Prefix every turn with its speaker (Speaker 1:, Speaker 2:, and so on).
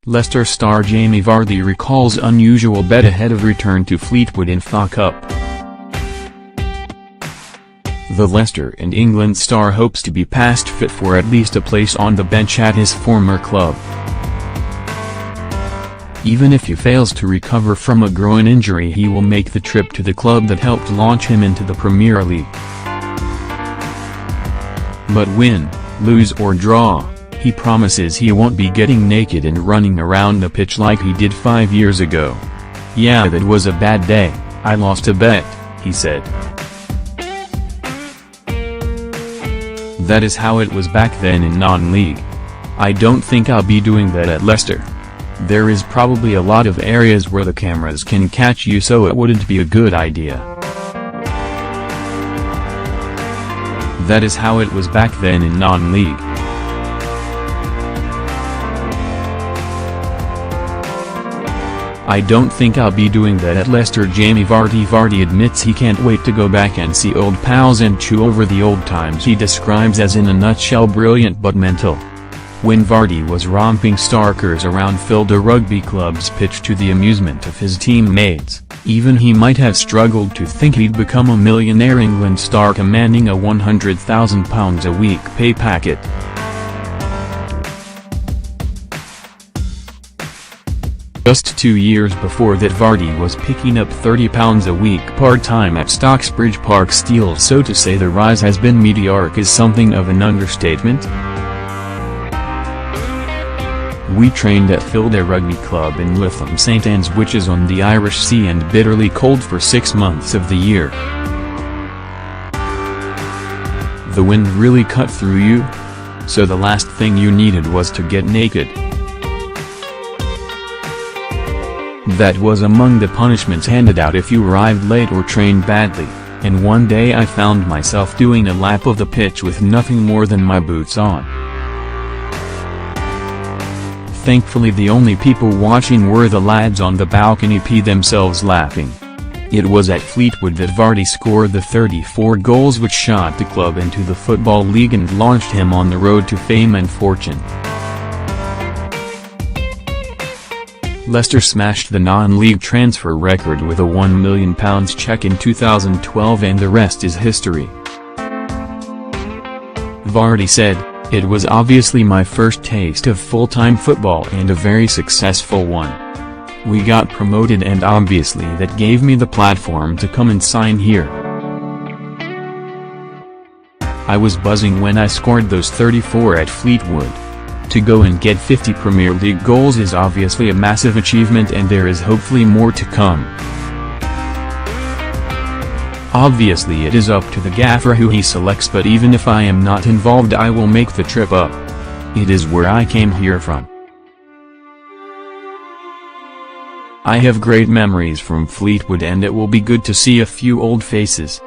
Speaker 1: Leicester star Jamie Vardy recalls unusual bet ahead of return to Fleetwood in FA Cup. The Leicester and England star hopes to be past fit for at least a place on the bench at his former club. Even if he fails to recover from a groin injury, he will make the trip to the club that helped launch him into the Premier League. But win, lose or draw, he promises he won't be getting naked and running around the pitch like he did 5 years ago. "Yeah, that was a bad day, I lost a bet," he said. "That is how it was back then in non-league. I don't think I'll be doing that at Leicester. There is probably a lot of areas where the cameras can catch you, so it wouldn't be a good idea. That is how it was back then in non-league. I don't think I'll be doing that at Leicester." Jamie Vardy admits he can't wait to go back and see old pals and chew over the old times he describes as, in a nutshell, brilliant but mental. When Vardy was romping Starkers around Filda Rugby Club's pitch to the amusement of his teammates, even he might have struggled to think he'd become a millionaire England star commanding a £100,000 a week pay packet. Just 2 years before that, Vardy was picking up £30 a week part-time at Stocksbridge Park Steel, so to say the rise has been meteoric is something of an understatement. "We trained at Filda Rugby Club in Lytham St Anne's, which is on the Irish Sea and bitterly cold for 6 months of the year. The wind really cut through you? So the last thing you needed was to get naked. That was among the punishments handed out if you arrived late or trained badly, and one day I found myself doing a lap of the pitch with nothing more than my boots on. Thankfully the only people watching were the lads on the balcony themselves laughing." It was at Fleetwood that Vardy scored the 34 goals which shot the club into the Football League and launched him on the road to fame and fortune. Leicester smashed the non-league transfer record with a £1 million cheque in 2012, and the rest is history. Vardy said, "It was obviously my first taste of full-time football and a very successful one. We got promoted and obviously that gave me the platform to come and sign here. I was buzzing when I scored those 34 at Fleetwood. To go and get 50 Premier League goals is obviously a massive achievement, and there is hopefully more to come. Obviously it is up to the gaffer who he selects, but even if I am not involved I will make the trip up. It is where I came here from. I have great memories from Fleetwood and it will be good to see a few old faces."